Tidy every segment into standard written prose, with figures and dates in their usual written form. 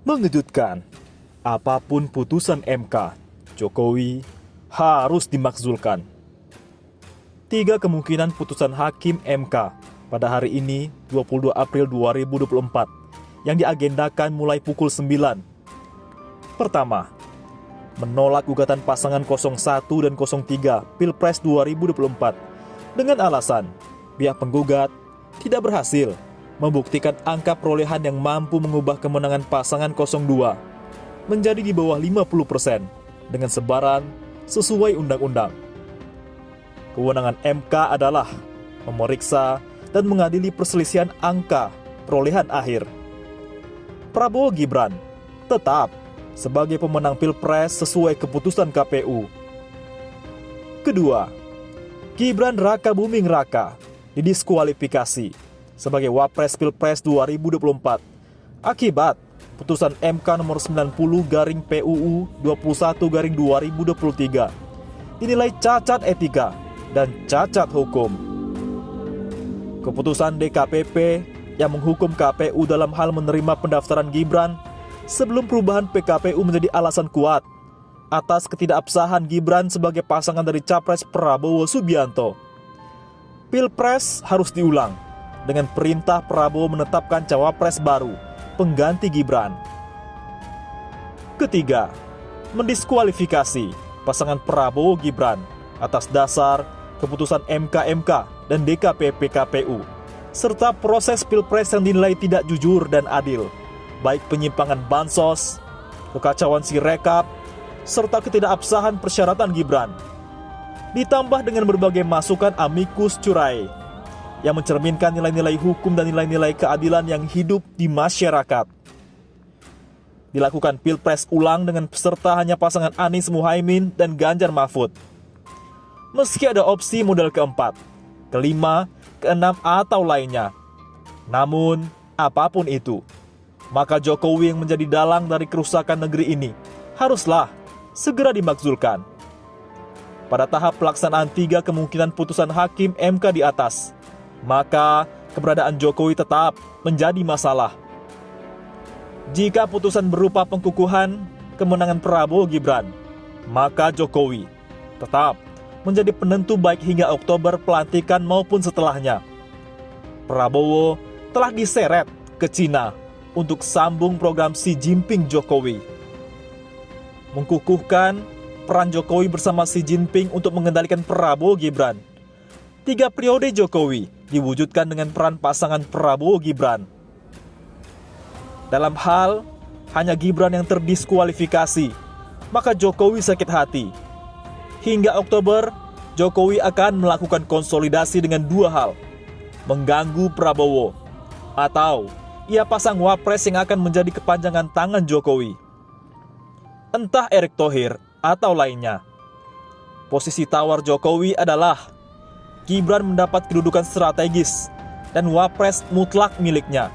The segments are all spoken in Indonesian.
Mengejutkan, apapun putusan MK, Jokowi harus dimakzulkan. 3 kemungkinan putusan Hakim MK pada hari ini 22 April 2024 yang diagendakan mulai pukul 9. Pertama, menolak gugatan pasangan 01 dan 03 Pilpres 2024 dengan alasan pihak penggugat tidak berhasil membuktikan angka perolehan yang mampu mengubah kemenangan pasangan 02 menjadi di bawah 50% dengan sebaran sesuai undang-undang. Kewenangan MK adalah memeriksa dan mengadili perselisihan angka perolehan akhir. Prabowo Gibran tetap sebagai pemenang Pilpres sesuai keputusan KPU. Kedua, Gibran Raka Buming Raka didiskualifikasi sebagai Wapres Pilpres 2024 akibat putusan MK nomor 90/PUU 21/2023 dinilai cacat etika dan cacat hukum. Keputusan DKPP yang menghukum KPU dalam hal menerima pendaftaran Gibran sebelum perubahan PKPU menjadi alasan kuat atas ketidakabsahan Gibran sebagai pasangan dari Capres Prabowo Subianto. Pilpres harus diulang dengan perintah Prabowo menetapkan cawapres baru pengganti Gibran. Ketiga, mendiskualifikasi pasangan Prabowo Gibran atas dasar keputusan MK dan DKPP KPU serta proses Pilpres yang dinilai tidak jujur dan adil, baik penyimpangan bansos, kekacauan Sirekap, serta ketidakabsahan persyaratan Gibran. Ditambah dengan berbagai masukan amicus curiae yang mencerminkan nilai-nilai hukum dan nilai-nilai keadilan yang hidup di masyarakat. Dilakukan Pilpres ulang dengan peserta hanya pasangan Anies Muhaimin dan Ganjar Mahfud. Meski ada opsi model keempat, kelima, keenam atau lainnya. Namun, apapun itu, maka Jokowi yang menjadi dalang dari kerusakan negeri ini haruslah segera dimakzulkan. Pada tahap pelaksanaan 3 kemungkinan putusan Hakim MK di atas, maka keberadaan Jokowi tetap menjadi masalah. Jika putusan berupa pengkukuhan kemenangan Prabowo Gibran, maka Jokowi tetap menjadi penentu baik hingga Oktober pelantikan maupun setelahnya. Prabowo telah diseret ke Cina untuk sambung program Xi Jinping Jokowi. Mengkukuhkan peran Jokowi bersama Xi Jinping untuk mengendalikan Prabowo Gibran. 3 periode Jokowi diwujudkan dengan peran pasangan Prabowo Gibran. Dalam hal hanya Gibran yang terdiskualifikasi, maka Jokowi sakit hati. Hingga Oktober, Jokowi akan melakukan konsolidasi dengan 2 hal: mengganggu Prabowo, atau ia pasang wapres yang akan menjadi kepanjangan tangan Jokowi. Entah Erick Thohir atau lainnya. Posisi tawar Jokowi adalah Gibran mendapat kedudukan strategis dan wapres mutlak miliknya.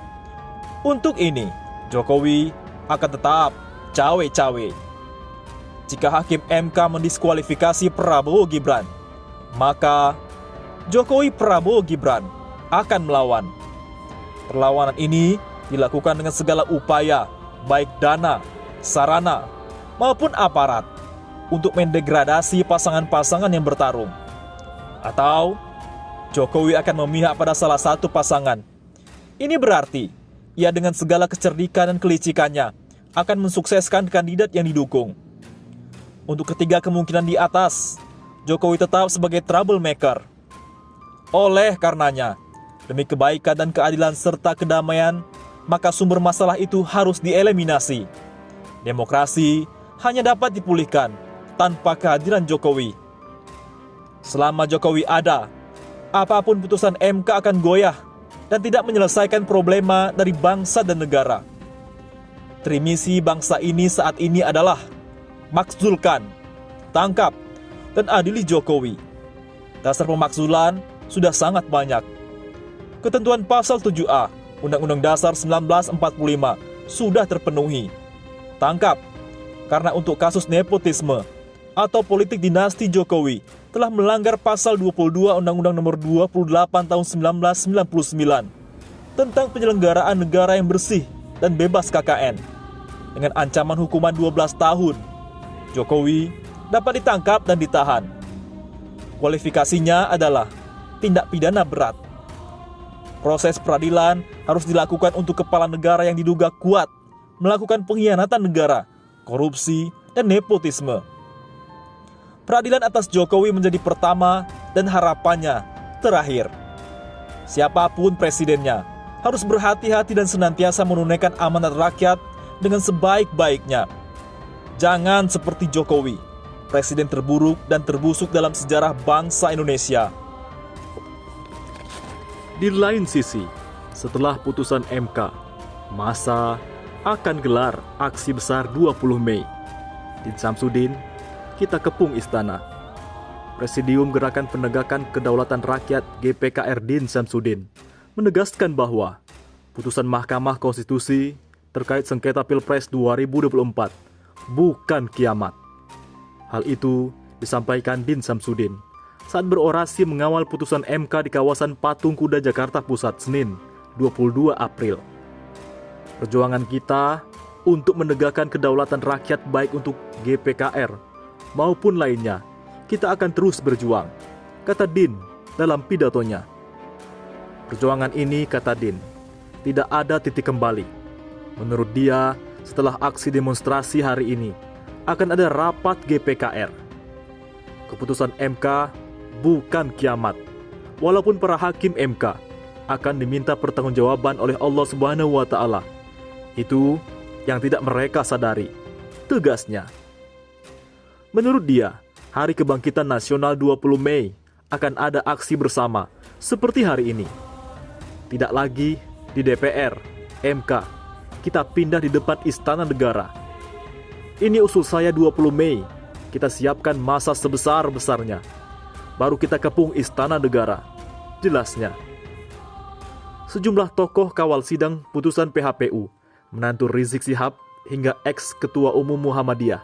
Untuk ini, Jokowi akan tetap cawe-cawe. Jika Hakim MK mendiskualifikasi Prabowo Gibran, maka Jokowi Prabowo Gibran akan melawan. Perlawanan ini dilakukan dengan segala upaya, baik dana, sarana, maupun aparat, untuk mendegradasi pasangan-pasangan yang bertarung. Atau Jokowi akan memihak pada salah satu pasangan. Ini berarti ia dengan segala kecerdikan dan kelicikannya akan mensukseskan kandidat yang didukung. Untuk ketiga kemungkinan di atas, Jokowi tetap sebagai troublemaker. Oleh karenanya, demi kebaikan dan keadilan serta kedamaian, maka sumber masalah itu harus dieliminasi. Demokrasi hanya dapat dipulihkan tanpa kehadiran Jokowi. Selama Jokowi ada, apapun putusan MK akan goyah dan tidak menyelesaikan problema dari bangsa dan negara. Trimisi bangsa ini saat ini adalah makzulkan, tangkap, dan adili Jokowi. Dasar pemakzulan sudah sangat banyak. Ketentuan pasal 7A Undang-Undang Dasar 1945 sudah terpenuhi. Tangkap, karena untuk kasus nepotisme atau politik dinasti Jokowi telah melanggar pasal 22 Undang-Undang Nomor 28 Tahun 1999 tentang penyelenggaraan negara yang bersih dan bebas KKN. dengan ancaman hukuman 12 tahun. Jokowi dapat ditangkap dan ditahan. Kualifikasinya adalah tindak pidana berat. Proses peradilan harus dilakukan untuk kepala negara yang diduga kuat melakukan pengkhianatan negara, korupsi, dan nepotisme. Peradilan atas Jokowi menjadi pertama dan harapannya terakhir. Siapapun presidennya harus berhati-hati dan senantiasa menunaikan amanat rakyat dengan sebaik-baiknya. Jangan seperti Jokowi, presiden terburuk dan terbusuk dalam sejarah bangsa Indonesia. Di lain sisi, setelah putusan MK, massa akan gelar aksi besar 20 Mei. Din Samsudin, kita kepung istana. Presidium Gerakan Penegakan Kedaulatan Rakyat GPKR Din Samsudin menegaskan bahwa putusan Mahkamah Konstitusi terkait sengketa Pilpres 2024 bukan kiamat. Hal itu disampaikan Din Samsudin saat berorasi mengawal putusan MK di kawasan Patung Kuda Jakarta Pusat Senin 22 April. Perjuangan kita untuk menegakkan kedaulatan rakyat baik untuk GPKR maupun lainnya, kita akan terus berjuang, kata Din dalam pidatonya. Perjuangan ini, kata Din, tidak ada titik kembali. Menurut dia, setelah aksi demonstrasi hari ini, akan ada rapat GPKR. Keputusan MK bukan kiamat. Walaupun para hakim MK akan diminta pertanggungjawaban oleh Allah Subhanahu wa Ta'ala. Itu yang tidak mereka sadari, tegasnya. Menurut dia, Hari Kebangkitan Nasional 20 Mei akan ada aksi bersama seperti hari ini. Tidak lagi di DPR, MK, kita pindah di depan Istana Negara. Ini usul saya 20 Mei, kita siapkan massa sebesar-besarnya. Baru kita kepung Istana Negara, jelasnya. Sejumlah tokoh kawal sidang putusan PHPU, menantu Rizik Syihab hingga ex-ketua umum Muhammadiyah.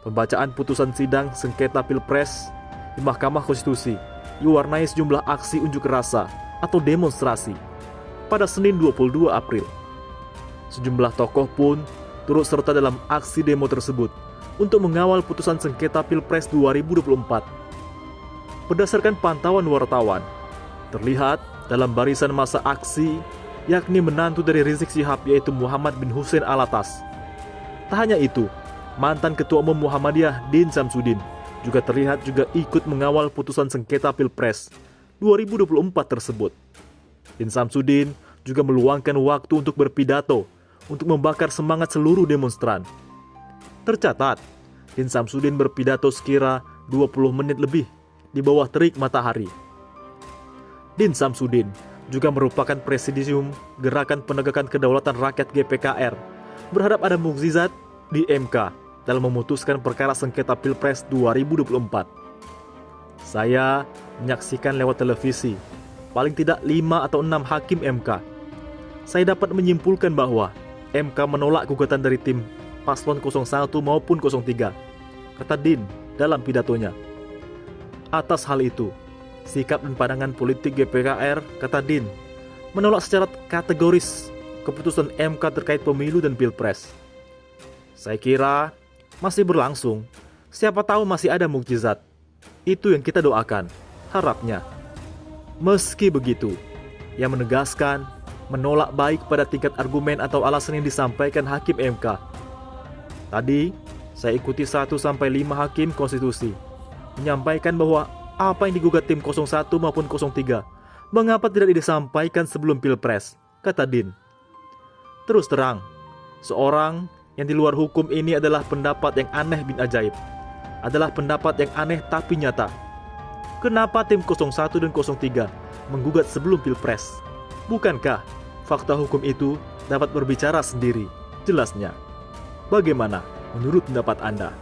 Pembacaan putusan sidang sengketa Pilpres di Mahkamah Konstitusi diwarnai sejumlah aksi unjuk rasa atau demonstrasi pada Senin 22 April. Sejumlah tokoh pun turut serta dalam aksi demo tersebut untuk mengawal putusan sengketa Pilpres 2024. Berdasarkan pantauan wartawan, terlihat dalam barisan masa aksi yakni menantu dari Rizik Syihab yaitu Muhammad bin Hussein Alatas. Tak hanya itu, mantan Ketua Umum Muhammadiyah Din Samsudin juga terlihat ikut mengawal putusan sengketa Pilpres 2024 tersebut. Din Samsudin juga meluangkan waktu untuk berpidato untuk membakar semangat seluruh demonstran. Tercatat, Din Samsudin berpidato sekira 20 menit lebih di bawah terik matahari. Din Samsudin juga merupakan presidium Gerakan Penegakan Kedaulatan Rakyat GPKR, berharap ada mukjizat di MK dalam memutuskan perkara sengketa Pilpres 2024. Saya menyaksikan lewat televisi, paling tidak 5 atau 6 hakim MK. Saya dapat menyimpulkan bahwa MK menolak gugatan dari tim paslon 01 maupun 03, kata Din dalam pidatonya. Atas hal itu, sikap dan pandangan politik GPKR, kata Din, menolak secara kategoris keputusan MK terkait pemilu dan Pilpres. Saya kira masih berlangsung, siapa tahu masih ada mukjizat. Itu yang kita doakan, harapnya. Meski begitu, ia menegaskan menolak baik pada tingkat argumen atau alasan yang disampaikan hakim MK. Tadi, saya ikuti 1-5 hakim konstitusi menyampaikan bahwa apa yang digugat tim 01 maupun 03 mengapa tidak disampaikan sebelum Pilpres, kata Din. Terus terang, seorang yang di luar hukum ini adalah pendapat yang aneh bin ajaib. Adalah pendapat yang aneh tapi nyata. Kenapa tim 01 dan 03 menggugat sebelum Pilpres? Bukankah fakta hukum itu dapat berbicara sendiri? Jelasnya. Bagaimana menurut pendapat Anda?